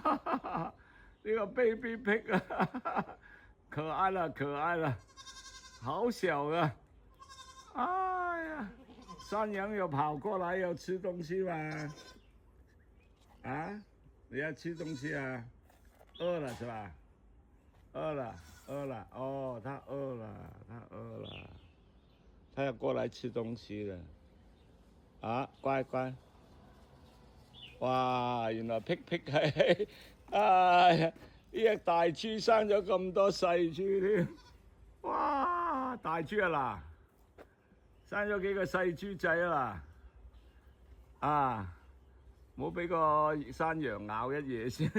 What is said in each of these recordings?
呢個 baby pig 啊，可愛了可愛了，好小啊！哎呀，山羊又跑過來要吃東西嘛？啊，你要吃東西啊？餓了是吧？餓了，餓了，哦，它餓了，它餓了，它要過來吃東西了。啊，乖乖。哇，原來霹霹係，哎呀，呢隻大豬生咗咁多細豬添。哇，大豬啊嗱，生咗幾個細豬仔啊嗱，啊，冇俾個山羊咬一嘢先。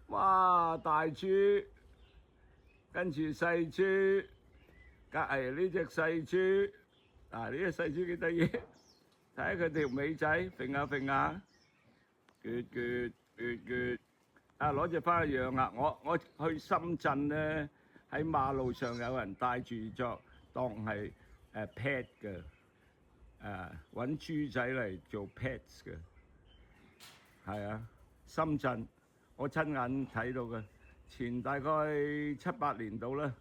哇，大豬，跟住細豬，隔籬呢隻細豬，啊呢隻細豬幾得意，睇下佢條尾仔揈下揈下，撅，啊攞隻翻去養啊！我去深圳咧，喺馬路上有人帶住作當係pet 嘅，揾豬仔嚟做 pets 嘅，係啊，深圳。我親眼睇到嘅，前大概7、8年度啦，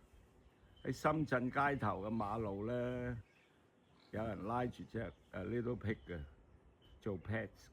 喺深圳街頭嘅馬路咧，有人拉住隻little pig 嘅做 pets。